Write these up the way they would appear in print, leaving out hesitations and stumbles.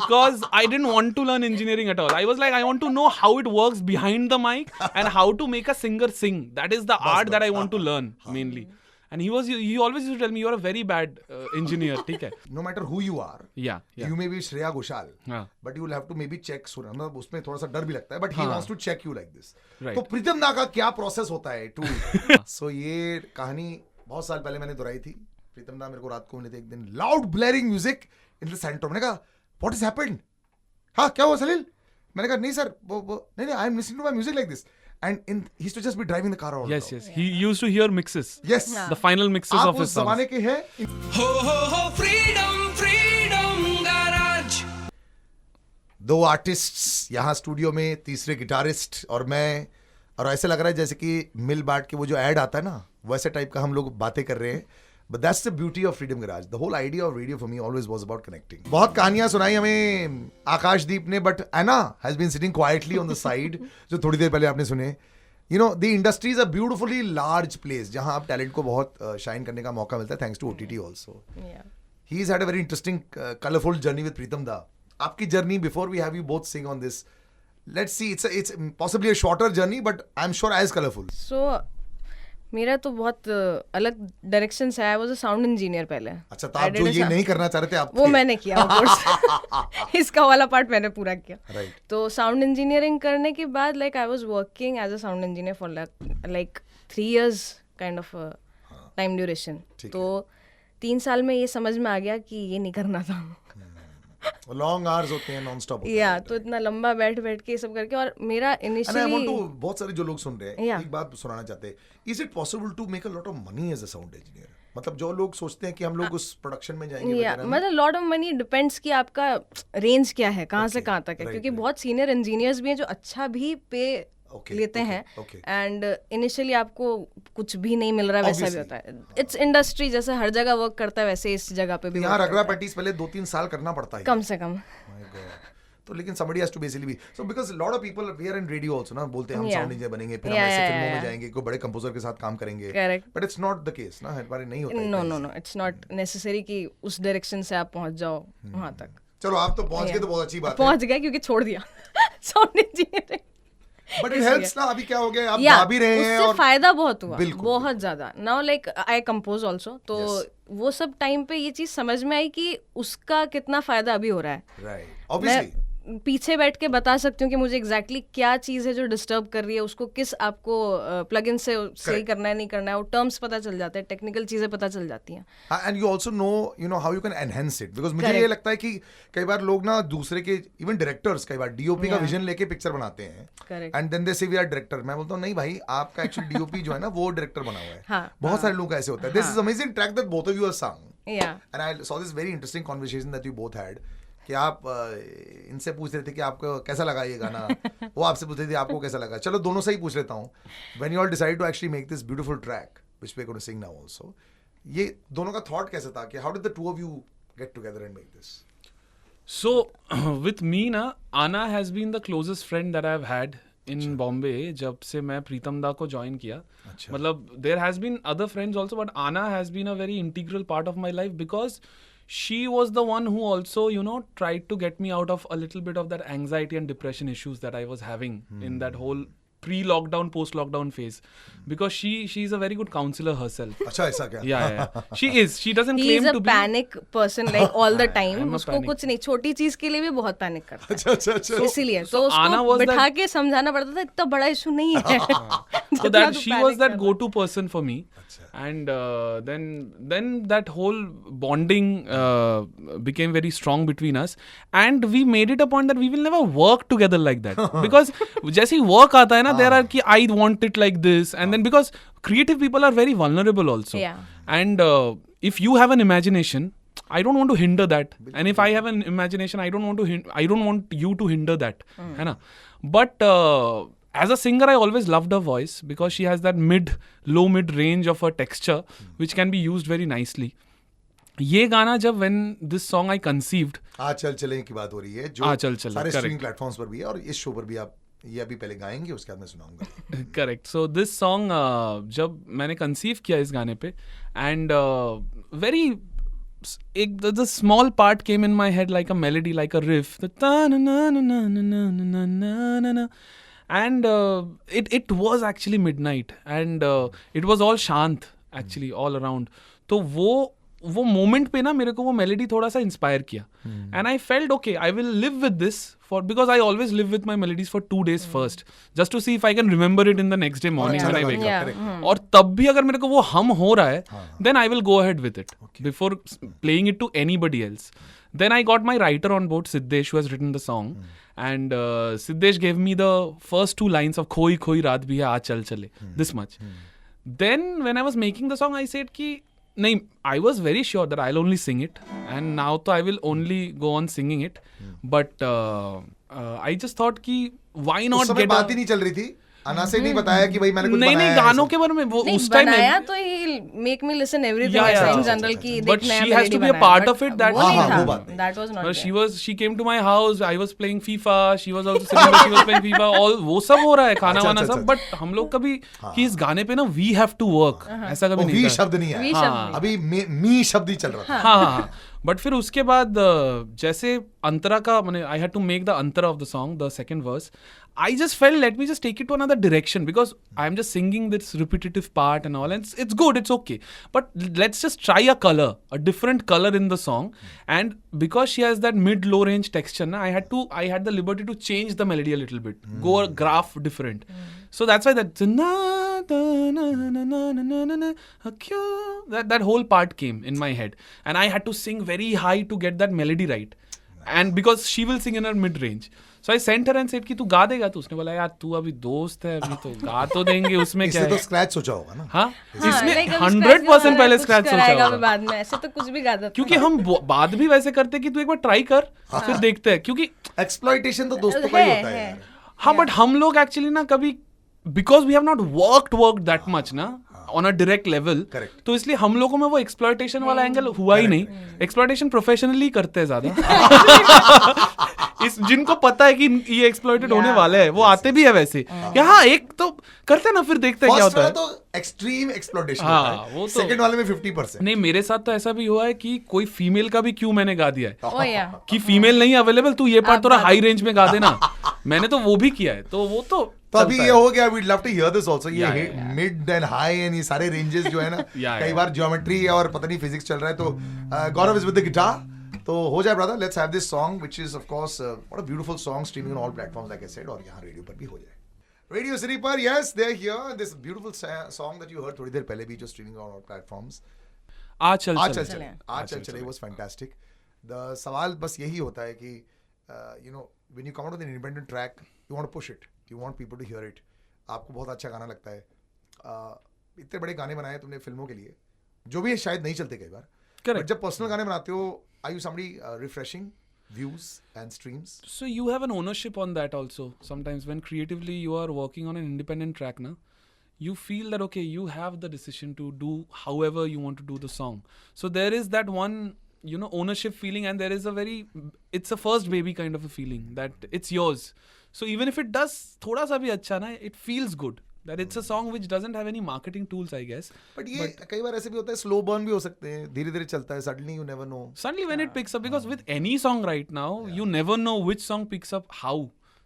because I didn't want to learn engineering at all. I was like, I want to know how it works behind the mic and how to make a singer sing. That is the art that I want to learn mainly. And he always used to tell me, you're a very bad engineer. ठीक है? No matter who you are, Yeah. you may be Shreya Ghoshal, हाँ. but you will have to maybe check Surya. मतलब उसमें थोड़ा सा डर भी लगता है, but he wants to check you like this. Right. तो प्रीतम दा का क्या प्रोसेस होता है टू सो ये कहानी बहुत साल पहले मैंने दोहराई थी. प्रीतम दा मेरे को रात को मिले थे एक दिन, loud blaring music in the centre. मैंने कहा व्हाट इज हैपेंड? हाँ क्या हुआ सलील? मैंने कहा नहीं सर नहीं I am listening to my music like this. And he used to just be driving the car all Yes. He used to hear mixes. Yes. The final mixes आप of his उस जमाने songs. के हैं. हो freedom garage. दो artists यहाँ studio में, तीसरे गिटारिस्ट और मैं, और ऐसे लग रहा है जैसे कि मिल बाट के वो जो एड आता है ना, वैसे टाइप का हम लोग बातें कर रहे हैं. But that's the beauty of freedom garage. The whole idea of radio for me always was about connecting. बहुत कहानियां सुनाई हमें आकाशदीप ने, but Anna has been sitting quietly on the side, जो थोड़ी देर पहले आपने सुने. You know the industry is a beautifully large place जहां आप टैलेंट को बहुत शाइन करने का मौका मिलता है, thanks to OTT also. He has had a very interesting colourful journey with Pritam da. आपकी journey, before we have you both sing on this, let's see. It's possibly a shorter journey but I am sure as colourful. So मेरा तो बहुत अलग direction से है. I was a sound engineer पहले. अच्छा, तो आप जो ये नहीं करना चाह रहे थे आप वो मैंने किया ऑफ कोर्स. इसका वाला पार्ट मैंने पूरा किया. राइट. तो साउंड इंजीनियरिंग करने के बाद like I was working as a sound engineer for like 3 years kind of time duration. तो 3 साल में ये समझ में आ गया कि ये नहीं करना था. लॉन्ग आवर्स होते हैं, नॉन स्टॉप. या तो इतना लंबा बैठ के ये सब करके, और मेरा इनिशियली बहुत सारे जो लोग सुन रहे हैं, एक बात सुनाना चाहते हैं. Is it possible to make a lot of money as a sound engineer? मतलब जो लोग सोचते हैं कि हम लोग उस प्रोडक्शन में जाएंगे, मतलब लॉट ऑफ मनी डिपेंड्स कि आपका रेंज क्या है, कहाँ से कहाँ तक है. क्योंकि बहुत सीनियर इंजीनियर्स भी हैं जो अच्छा भी पे लेते हैं, एंड इनिशियली आपको कुछ भी नहीं मिल रहा है, वैसा भी होता है. इट्स इंडस्ट्री, जैसे हर जगह वर्क करता है वैसे इस जगह पे भी यहाँ रगड़ा पैटीज पहले 2-3 साल करना पड़ता है कम से कम. तो लेकिन somebody has to basically be, so because a lot of people we are in radio also ना, बोलते हैं हम साउंड इंजीनियर बनेंगे, फिर हम ऐसे फिल्मों में जाएंगे, कोई बड़े कंपोजर के साथ काम करेंगे. Correct. But it's not the case ना, हर बार नहीं होता है. नो इट्स नॉट नेसेसरी कि उस डायरेक्शन से आप पहुंच जाओ वहां तक. चलो आप तो पहुंच गए तो बहुत अच्छी बात है. पहुंच गए क्योंकि छोड़ दिया sound engineering. But it helps ना. अभी क्या हो गया, आप गा भी रहे हैं और फायदा बहुत हुआ, बहुत ज्यादा. Now like I compose also, तो वो सब टाइम पे ये चीज समझ में आई कि उसका कितना फायदा अभी हो रहा है. राइट. ऑब्वियसली पीछे बैठ के बता सकती हूँ कि मुझे एग्जैक्टली क्या चीज़ है जो डिस्टर्ब कर रही है, उसको किस आपको प्लग इन से सही करना है नहीं करना है, वो टर्म्स पता चल जाते हैं, टेक्निकल चीज़ें पता चल जाती हैं. And you also know you know how you can enhance it. Because मुझे ये लगता है कि कई बार लोग ना दूसरे के, इवन डायरेक्टर्स कई बार डीओपी का विजन लेके पिक्चर बनाते हैं, एंड देन दे से वी आर डायरेक्टर. मैं बोलता हूँ नहीं भाई, आपका एक्चुअली डीओपी जो है ना वो डायरेक्टर बना हुआ है. बहुत सारे लोग ऐसे होते हैं. This is amazing track that both of you are sang. And I saw this very interesting conversation that you both had, कि आप इनसे पूछ रहे थे कि आपको कैसा लगा ये गाना, वो आपसे पूछ रहे थे आपको कैसा लगा. चलो दोनों से ही पूछ लेता हूँ. When you all decide to actually make this beautiful track which we are going to sing now also, ये दोनों का थॉट कैसा था कि how did the two of you get together and make this? So with me na, Anna has been the closest friend that I've had in Bombay जब से मैं प्रीतम दा को ज्वाइन किया. मतलब there has been other friends also, but Anna has been a very integral part of my life because she was the one who also, you know, tried to get me out of a little bit of that anxiety and depression issues that I was having in that whole pre-lockdown, post-lockdown phase, because she is a very good counselor herself. अच्छा ऐसा क्या? Yeah. She is. She doesn't He claim is to a be. panic person like all the time. I'm a उसको panic. कुछ नहीं, छोटी चीज के लिए भी बहुत पैनिक करता है. अच्छा. इसीलिए so तो Anna उसको was बिठा that- के समझाना पड़ता था, इतना बड़ा इशू नहीं है. So that she was that go-to person for me, and then that whole bonding became very strong between us, and we made it a point that we will never work together like that, because जैसे ही work आता है ना, there are कि I want it like this, and then because creative people are very vulnerable also, and if you have an imagination, I don't want to hinder that, and if I have an imagination, I don't want you to hinder that, है ना. But as a singer, I always loved her voice because she has that low mid range of her texture, which can be used very nicely. ये गाना जब when this song I conceived, आज चल चले की बात हो रही है, जो चल चले, सारे correct. स्ट्रीमिंग प्लेटफॉर्म्स पर भी है, और इस शो पर भी आप ये अभी पहले गाएंगे, उसके बाद मैं सुनाऊंगा. करेक्ट. सो दिस सॉन्ग जब मैंने कंसीव किया इस गाने पे, and very the small part came in my head like a melody, like a riff, the ta na na na na na na na na na, and it was actually midnight, and it was all shant actually all around. तो वो moment पे ना मेरे को वो melody थोड़ा सा inspire किया, and I felt okay I will live with this for, because I always live with my melodies for 2 days first, just to see if I can remember it in the next day morning when I wake up. और तब भी अगर मेरे को वो हम हो रहा है, then I will go ahead with it before playing it to anybody else. Then I got my writer on board, Siddesh, who has written the song, and Siddesh gave me the first 2 lines of "Khoi khoi raat bhi hai, aa chal chale," this much. Then when I was making the song, I said ki, nahin, I was very sure that I'll only sing it, and now to I will only go on singing it, but I just thought ki why not उस समय get बात ही नहीं चल रही थी, अना से नहीं बताया कि भाई मैंने कुछ बनाया नहीं है गानों ऐसा। के बारे में वो नहीं उस टाइम बनाया तो he make me listen everything in general की but she has to be a part of it, that वो बात नहीं। That was not she came to my house, I was playing FIFA, she was also sitting there, she was playing FIFA, all वो सब हो रहा है, खाना वाना सब, बट हम लोग कभी कि इस गाने पे ना we have to work, ऐसा कभी वो नहीं वी था. शब्द नहीं वी है, शब्द अभी मी शब्द ही चल रहा था. हाँ. बट फिर उसके बाद जैसे अंतरा का मैंने I had to make the antara of the song, the second verse, I just felt let me just take it to another direction, because I'm just singing this repetitive part and all, and it's good, it's okay, but let's just try a color, a different color in the song. And because she has that mid low range texture na, I had the liberty to change the melody a little bit, go a graph different. So that's why that whole part came in my head, and I had to sing very high to get that melody right. And because she will sing in her mid range, so I sent her and said कि तू गा देगा, तो उसने बोला यार तू अभी दोस्त है, अभी तो गा तो देंगे, उसमें क्या इसने तो है. स्क्रैच सोचा होगा ना. हाँ, इसमें 100% पहले स्क्रैच सोचा होगा, बाद में ऐसे तो कुछ भी गा देता. क्योंकि हम बात भी वैसे करते कि तू एक बार ट्राई कर, फिर देखते हैं, क्योंकि एक्सप्लॉइटेशन तो दोस्तों का ही होता है यार. हाँ, बट हम लोग एक्चुअली ना कभी, because we have not worked that much ना ऑन अ डायरेक्ट लेवल, तो इसलिए हम लोगों में वो एक्सप्लॉइटेशन वाला एंगल हुआ ही नहीं. एक्सप्लॉइटेशन प्रोफेशनली करते हैं ज्यादा. इस जिनको पता है कि ये एक्सप्लॉइटेड होने वाला है, वो आते भी है वैसे कि हाँ एक तो करते हैं ना, फिर देखते हैं क्या होता है. तो एक्सट्रीम एक्सप्लॉइटेशन हाँ, होता है, वो तो- सेकंड वाले में 50%. नहीं, मेरे साथ तो ऐसा भी हुआ है कि कोई फीमेल का भी क्यों मैंने गा दिया है ओ या कि फीमेल नहीं अवेलेबल, तू ये पार्ट थोड़ा हाई रेंज में गा देना. मैंने तो वो भी किया है, तो वो तो अभी ये हो गया. We'd love to hear this also. ये Yeah. Mid end high end ये सारे रेंजेस जो है ना, Yeah. कई बार ज्योमेट्री और पता नहीं फिजिक्स चल रहा है. तो Gaurav is with the guitar. तो हो जाए brother, let's have this song which is of course what a beautiful song, streaming on all platforms like I said, और यहाँ रेडियो पर भी हो जाए. रेडियो सिटी पर, yes they are here. This beautiful song that you heard थोड़ी देर पहले भी, जो स्ट्रीमिंग ऑन ऑल प्लेटफॉर्म्स. आज चल आज चल चले वाज फैंटास्टिक. द सवाल बस यही होता है कि you know when you come out with an independent track, you want to push it, you want people to hear it. आपको बहुत अच्छा गाना लगता है. इतने बड़े गाने बनाए तुमने फिल्मों के लिए, जो भी शायद नहीं चलते कई बार. Correct. जब पर्सनल गाने बनाते हो, are you somebody refreshing views and streams? So you have an ownership on that also. Sometimes when creatively you are working on an independent track, na, you feel that okay, you have the decision to do however you want to do the song. So there is that one, you know, ownership feeling, and there is a very, it's a first baby kind of a feeling that it's yours. So even if it does thoda sa bhi acha na, it feels good. That it's a song which doesn't have any marketing tools, I guess. But ये कई बार ऐसे भी होता है, slow burn भी हो सकते हैं, धीरे धीरे चलता है, suddenly you never know. Suddenly when it picks up, because with any song right now, you never know which song picks up how.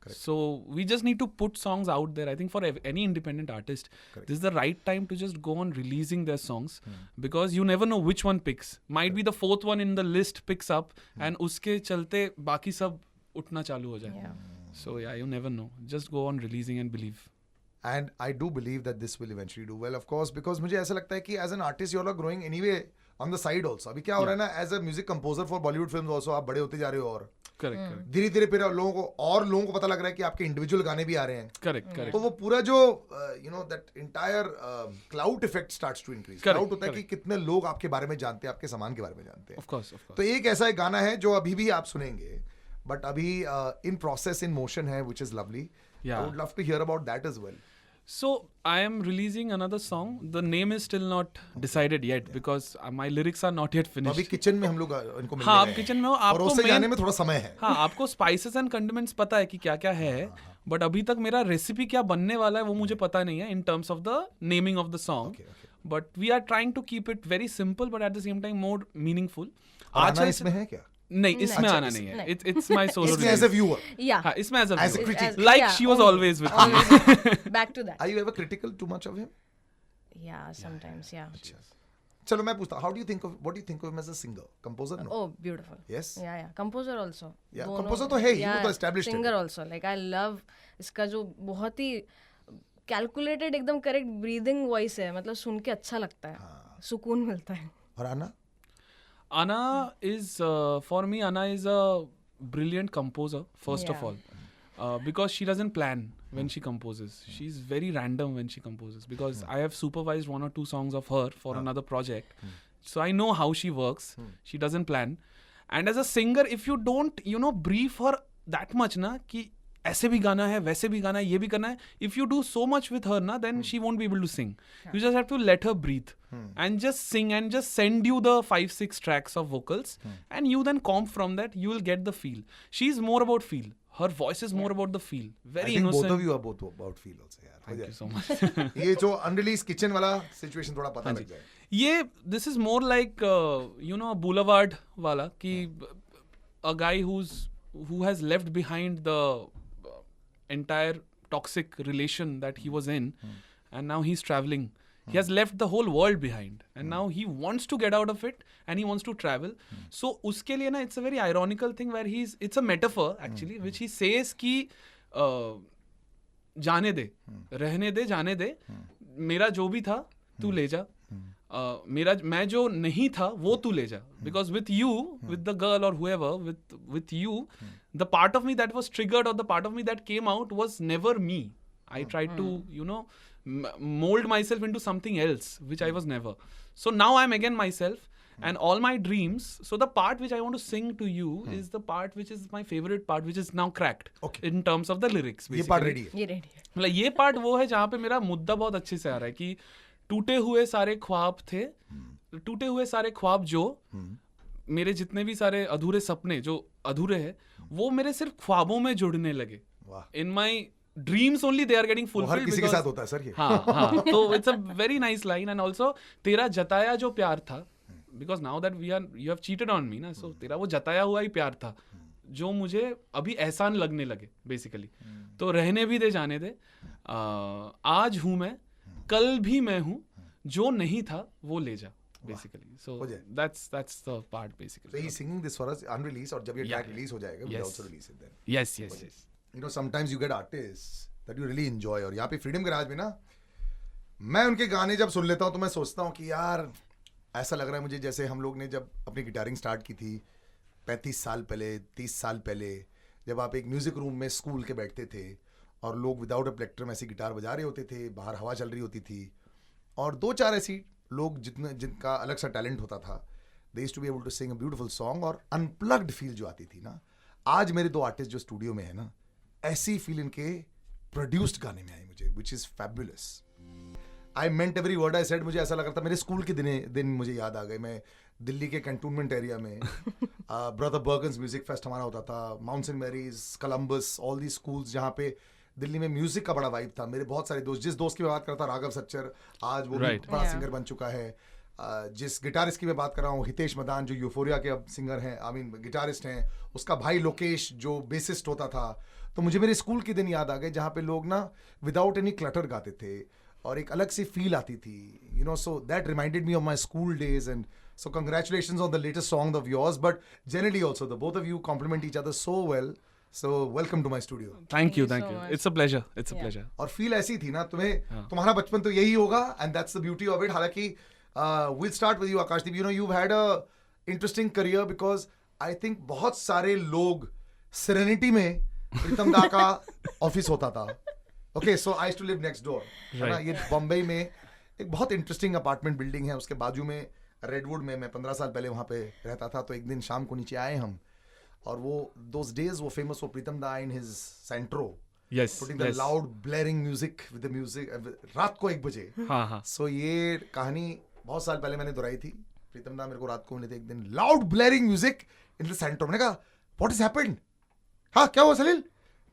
Correct. So we just need to put songs out there. I think for any independent artist, this is the right time to just go on releasing their songs, because you never know which one picks. Might be the 4th one in the list picks up, and uske chalte baki sab utna chalu ho jaye. So yeah, you never know. Just go on releasing and believe. And I do believe that this will eventually do well, of course, because मुझे ऐसा लगता है कि as an artist you all are growing anyway on the side also. अभी क्या हो रहा है ना, as a music composer for Bollywood films also आप बड़े होते जा रहे हो, और Correct. धीरे धीरे फिर लोगों को पता लग रहा है कि आपके इंडिविजुअल गाने भी आ रहे हैं. Correct. तो वो पूरा जो you know that entire clout effect starts to increase. Clout होता है कि कितने लोग आपके बारे में जानते हैं, आपके सामान के बारे में जानते हैं. Of course. तो एक ऐसा एक गाना है जो अभी भी आप सुनेंगे, बट अभी in process, in motion है, which is lovely. Yeah. I would love to hear about that as well. So I am releasing another song. The name is still not decided yet, because my lyrics are not yet अभी finished. Kitchen में हम लोग इनको मिलने हाँ, गए आप हैं. किचन में हो, और आपको उससे main- जाने में थोड़ा समय है. हाँ, आपको स्पाइसेस एंड कंडिमेंट्स पता है कि क्या क्या है, बट अभी तक मेरा रेसिपी क्या बनने वाला है वो मुझे पता नहीं है in terms of the naming of the song. but we are trying to keep it very simple, but at the same time more meaningful. आना इसमें है क्या? नहीं, इसमें आना नहीं है. It's my solo इसमें as a viewer. Yeah. हाँ, इसमें as a As a viewer. critic. Like Yeah, she was only. always with me. Always. Back to that. Are you ever critical too much of him? Yeah, sometimes, yeah. चलो मैं पूछता, what do you think of him as a singer, composer? No. Oh, beautiful. Yes. Yeah. Composer also. Yeah, दोनों- composer तो है ही, वो Yeah, तो established है. Singer also. Like I love इसका जो बहुत ही calculated एकदम correct breathing voice है, मतलब सुन के अच्छा लगता है, सुकून मिलता है. और आना? Anna is for me. Anna is a brilliant composer. First of Yeah. all, because she doesn't plan when she composes. She's very random when she composes. Because I have supervised 1 or 2 songs of her for another project, so I know how she works. She doesn't plan. And as a singer, if you don't, brief her that much, na कि ऐसे भी गाना है, वैसे भी गाना है, ये भी करना है. If you do so much with her, na, then she won't be able to sing. You just have to let her breathe and just sing and just send you the 5-6 tracks of vocals, and you then comp from that. You will get the feel. She's more about feel. Her voice is more about the feel. Very I think innocent. both of you are both about feel also यार. Thank you so much. ये जो unreleased kitchen वाला situation थोड़ा पता लग जाए. ये this is more like a boulevard वाला कि a guy who has left behind the entire toxic relation that he was in, and now he's traveling. He has left the whole world behind, and now he wants to get out of it, and he wants to travel. So उसके लिए ना, it's a very ironical thing where it's a metaphor actually, which he says कि जाने दे, रहने दे, जाने दे, मेरा जो भी था तू ले जा, मैं जो नहीं था वो तू ले जा. Because with you, with the girl or whoever, with you, the part of me that was triggered or the part of me that came out was never me. I tried to, mold myself into something else, which I was never. So now I'm again myself. And all my dreams, so the part which I want to sing to you is the part which is my favorite part, which is now cracked. Okay. In terms of the lyrics. ये part ready है. ये ready है. मतलब ये part वो है जहाँ पे मेरा मुद्दा बहुत अच्छे से आ रहा है कि टूटे हुए सारे ख्वाब थे, टूटे हुए सारे ख्वाब जो मेरे जितने भी सारे अधूरे सपने जो अधूरे हैं, वो मेरे सिर्फ ख्वाबों में जुड़ने लगे. In my dreams only they are getting fulfilled. हर किसी के साथ होता है सर ये. हाँ तो it's a very nice line. And also तेरा जताया जो प्यार था, because now that you have cheated on me ना, सो तेरा वो जताया हुआ ही प्यार था जो मुझे अभी एहसान लगने लगे बेसिकली. तो रहने भी दे, जाने दे. आज हूं मैं, कल भी मैं हूं, जो नहीं था वो ले जा basically. So that's the part basically. So he's singing this for us unreleased, और जब ये track release हो जाएगा, we'll also release it then. Yes. You know, sometimes you get artists that you really enjoy, और यहाँ पे Freedom Garage में ना, मैं उनके गाने जब सुन लेता हूँ तो मैं सोचता हूँ कि यार ऐसा लग रहा है मुझे जैसे हम लोग ने जब अपनी गिटारिंग स्टार्ट की थी 35 साल पहले, 30 साल पहले, जब आप एक म्यूजिक रूम में स्कूल के बैठते थे और लोग विदाउट अ प्लेक्ट्रम ऐसी गिटार बजा रहे होते थे, बाहर हवा चल रही होती थी, और 2-4 ऐसी लोग जिनका अलग सा टैलेंट होता था, they used to be able to sing a beautiful song, और अनप्लग्ड फील जो आती थी ना. आज मेरे 2 आर्टिस्ट जो स्टूडियो में है ना, ऐसी फील इनके प्रोड्यूस्ड गाने में आई मुझे, which is fabulous. I meant every word I said. मुझे ऐसा लग रहा था मेरे स्कूल के दिन मुझे याद आ गए. मैं दिल्ली के कैंटोनमेंट एरिया में ब्रदर बर्गन्स म्यूजिक फेस्ट हमारा होता था, Mount Saint Mary's, Columbus, all the schools जहाँ पे दिल्ली में म्यूजिक का बड़ा वाइब था. मेरे बहुत सारे दोस्त, जिस दोस्त की मैं बात करता राघव सच्चर, आज वो भी बड़ा सिंगर बन चुका है. जिस गिटारिस्ट की मैं बात कर रहा हूँ हितेश मदान, जो यूफोरिया के अब सिंगर हैं, गिटारिस्ट हैं, उसका भाई लोकेश जो बेसिस्ट होता था. तो मुझे मेरे स्कूल के दिन याद आ गए जहाँ पे लोग ना विदाउट एनी क्लटर गाते थे और एक अलग सी फील आती थी, so that reminded me of my school days. And so congratulations on the latest song of yours, but generally also the both of you complement each other so well. So welcome to my studio. Thank you. so much. It's a pleasure. It's a pleasure. और feel ऐसी थी ना, तुम्हारा बचपन तो यही होगा, and that's the beauty of it. हालांकि we'll start with you, Akashdeep. You've had a interesting career because I think बहुत सारे लोग Serenity में प्रीतम दा का ऑफिस होता था. Okay, so I used to live next door. है ना, ये बॉम्बे में एक बहुत इंटरेस्टिंग अपार्टमेंट बिल्डिंग है, उसके बाजू में रेडवुड में मैं 15 साल पहले वहाँ पे रहता था. तो एक दिन शाम को नीचे आए हम, और वो दोस डेज वो फेमस, वो Pritam da in his Santro, putting the loud blaring music with the music रात को 1 बजे. सो ये कहानी बहुत साल पहले मैंने दोहराई थी. प्रीतम दा मेरे को रात को मिले थे एक दिन, loud blaring music in the Santro. मैंने कहा व्हाट इज हैपेंड, हाँ क्या हुआ सलील?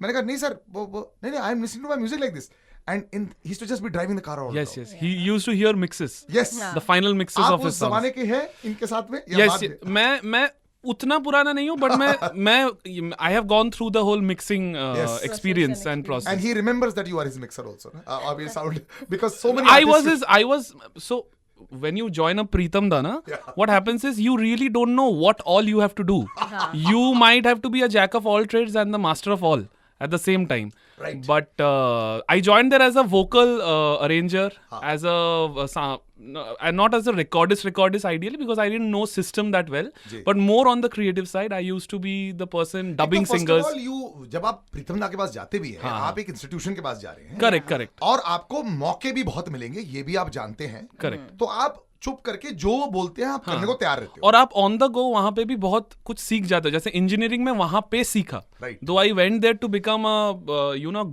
मैंने कहा नहीं सर, वो नहीं I am listening to my music like this. and he used to just be driving the car all Yes, around. yes. He used to hear mixes. Yes. The final mixes आप of his उस songs. जमाने के हैं इनके साथ में या Yes, बाद में? मैं उतना पुराना नहीं हूँ, but मैं I have gone through the whole mixing Yes. experience and process. And he remembers that you are his mixer also. Na? Obvious sound because so many. I was so. When you join a Pritam Da, na, what happens is you really don't know what all you have to do. You might have to be a jack of all trades and the master of all at the same time. Right. But I joined there as a vocal arranger, as and not as a recordist ideally, because I didn't know system that well. But more on the creative side, I used to be the person dubbing singers. First of all, जब आप प्रीतम दा के पास जाते भी हैं, आप एक institution के पास जा रहे हैं. Correct. और आपको मौके भी बहुत मिलेंगे, ये भी आप जानते हैं. Correct. तो आप चुप करके जो वो बोलते हैं आप करने को तैयार रहते हो. और आप ऑन द गो वहां पे भी बहुत कुछ सीख जाते हो. जैसे इंजीनियरिंग में वहां पे सीखा. Right. Though I went there to become a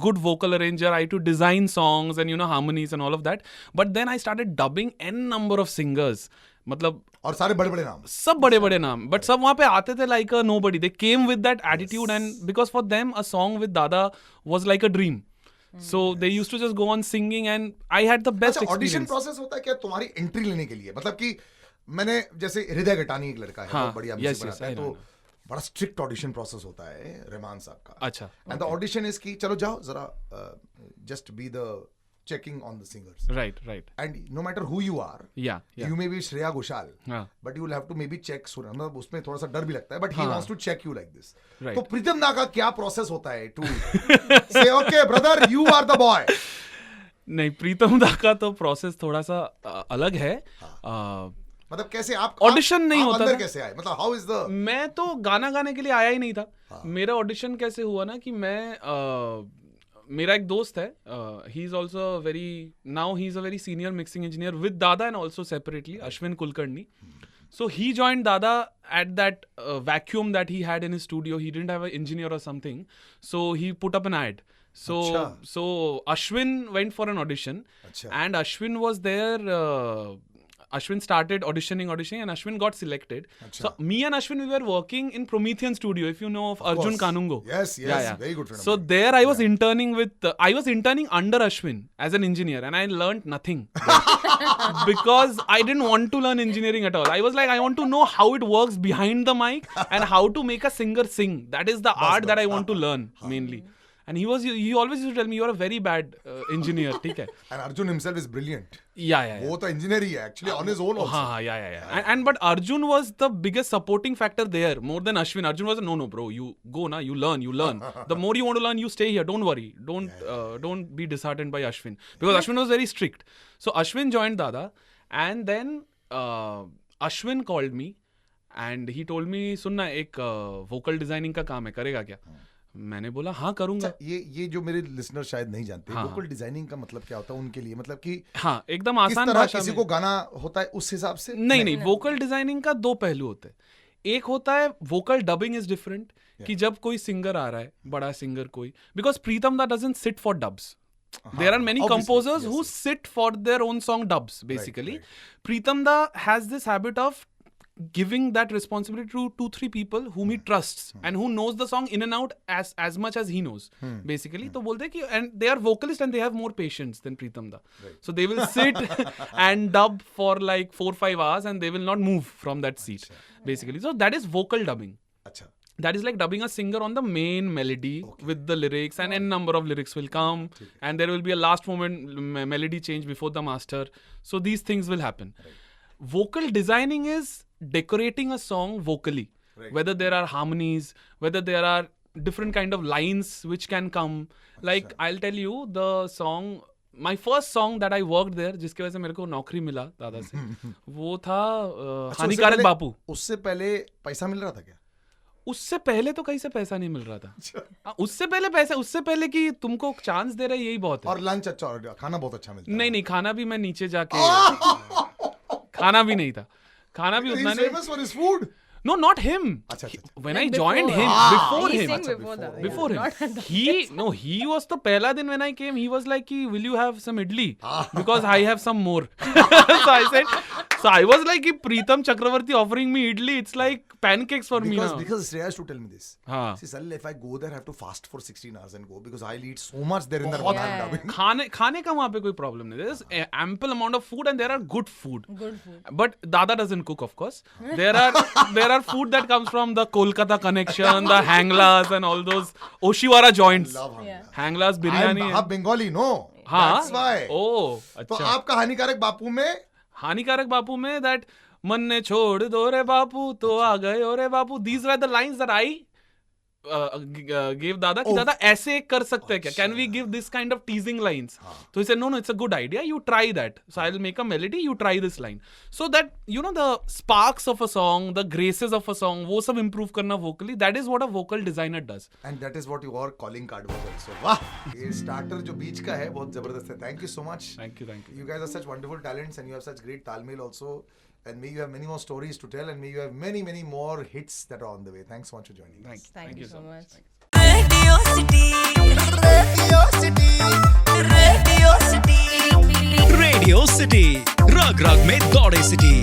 good vocal arranger, I to design songs and harmonies and all of that. But then I started dubbing n number of singers. मतलब और सारे बड़े बड़े नाम. सब बड़े बड़े नाम, बट सब वहां पे आते थे like a nobody. They came with that attitude, and because for them a song with Dada was like a dream. So they used to just go on singing, and I had the best अच्छा, audition experience. Process होता है क्या तुम्हारी entry लेने के लिए? मतलब कि मैंने जैसे हृदय गटानी एक लड़का है, बहुत बढ़िया म्यूजिक बनाता है, तो बड़ा स्ट्रिक्ट ऑडिशन प्रोसेस होता है रहमान साहब का. अच्छा. एंड द ऑडिशन इज की चलो जाओ जरा just be the checking on the singers. Right. And no matter who you are, Yeah. you may be Shreya Ghoshal, हाँ. but you will have to maybe check Surya. मतलब उसमें थोड़ा सा डर भी लगता है, but he wants to check you like this. Right. तो प्रीतम दा का क्या प्रोसेस होता है to say okay brother you are the boy? नहीं, प्रीतम दा का तो प्रोसेस थोड़ा सा अलग है. मतलब कैसे आप ऑडिशन नहीं आप होता अंदर था. कैसे आए? मतलब हाउ इज द मैं तो गाना गाने के लिए आया ही नहीं था. मेरा ऑडिशन कैसे हुआ ना कि मैं मेरा एक दोस्त है, he is also now he is a very senior mixing engineer with Dada and also separately, Ashwin Kulkarni. So he joined Dada at that vacuum that he had in his studio. He didn't have an engineer or something, so he put up an ad. So Ashwin went for an audition, and Ashwin was there. Ashwin started auditioning, and Ashwin got selected. So me and Ashwin, we were working in Promethean Studio, if you know of Arjun Kanungo. Yes, Yeah. very good friend. So there I was interning with, I was interning under Ashwin as an engineer, and I learned nothing because I didn't want to learn engineering at all. I was like, I want to know how it works behind the mic and how to make a singer sing. That is the art that I want to learn mainly. And he always used to tell me, you're a very bad engineer, ठीक है. And Arjun himself is brilliant. Yeah. वो तो engineer ही है actually on his own also. हाँ, yeah. And but Arjun was the biggest supporting factor there, more than Ashwin. Arjun was no bro, you go na, you learn. The more you want to learn, you stay here. Don't worry. Don't be disheartened by Ashwin, because Ashwin was very strict. So Ashwin joined Dada, and then Ashwin called me and he told me, सुनना एक vocal designing का काम है, करेगा क्या? मैंने बोला हाँ करूंगा. ये जो मेरे लिसनर शायद नहीं जानते, वोकल डिजाइनिंग का मतलब क्या होता है उनके लिए? मतलब कि हाँ, एकदम आसान भाषा में किसी को गाना होता है उस हिसाब से? नहीं, वोकल डिजाइनिंग का दो पहलू होते हैं. एक होता है वोकल डबिंग इज डिफरेंट, कि जब कोई सिंगर आ रहा है, बड़ा सिंगर कोई, बिकॉज प्रीतम दा doesn't sit for dubs. There are many composers who sit for their own song dubs, basically. Pritam Da has this habit of giving that responsibility to 2-3 people whom he trusts and who knows the song in and out as much as he knows, basically. तो बोलते हैं कि, and they are vocalists and they have more patience than Pritam Da. So they will sit and dub for like 4-5 hours and they will not move from that seat, basically. So that is vocal dubbing. That is like dubbing a singer on the main melody with the lyrics, and n number of lyrics will come, and there will be a last moment melody change before the master. So these things will happen. Vocal designing is decorating a song vocally, whether there are harmonies, whether there are different kind of lines which can come. Like I'll tell you the song, my first song that I worked there, जिसके वजह से मेरे को नौकरी मिला दादा से, वो था हानिकारक बापू. उससे पहले पैसा मिल रहा था क्या? उससे पहले तो कहीं से पैसा नहीं मिल रहा था. उससे पहले पैसा, उससे पहले कि तुमको चांस दे रहे, यही बहुत है. और लंच अच्छा, और खाना बहुत अच्छा मिलता है. नहीं, खाना भी मैं नीचे जाके खाना भी नहीं था, खाना भी उतना नहीं. Famous for his food. No, not him. अच्छा, When I Like joined before. him, before He him. sang before that. Before him. Not at the He was the pehla din when I came, he was like, will you have some idli? Because I have some more. So I was like, Preetam Chakravarti offering me idli, it's like pancakes for me now. Because Shreya used to tell me this. हाँ. See, Salil, if I go there, I have to fast for 16 hours and go because I'll eat so much there in the बहुत Ramadan Dhabi. खाने का वहाँ पे कोई problem नहीं. There's ample amount of food and there are good food. Good food. But Dada doesn't cook, of course. There are food that comes from the Kolkata connection, the Hanglas and all those Oshiwara joints. Love Hangla. Yeah. Hanglas I'm biryani. half Bengali, no? हाँ. That's why. Oh, तो अच्छा. आपका हानिकारक बापू में हानिकारक बापू में that मन ने छोड़ दो रे बापू तो आ गए ओ रे बापू. These were the lines that I gave Dada कि दादा ऐसे कर सकते हैं क्या? Can we give this kind of teasing lines? So he said no, it's a good idea. You try that. So I'll make a melody. You try this line. So that the sparks of a song, the graces of a song, वो सब improve करना vocally. That is what a vocal designer does. and that is what your calling card was also. वाह, ये starter जो बीच का है बहुत जबरदस्त है. Thank you so much. Thank you. You guys are such wonderful talents and you have such great talmel also. And may you have many more stories to tell and may you have many, many more hits that are on the way. Thanks so much for joining us. Thank you so much. Radio City. Radio City. Radio city रग रग में दौड़े city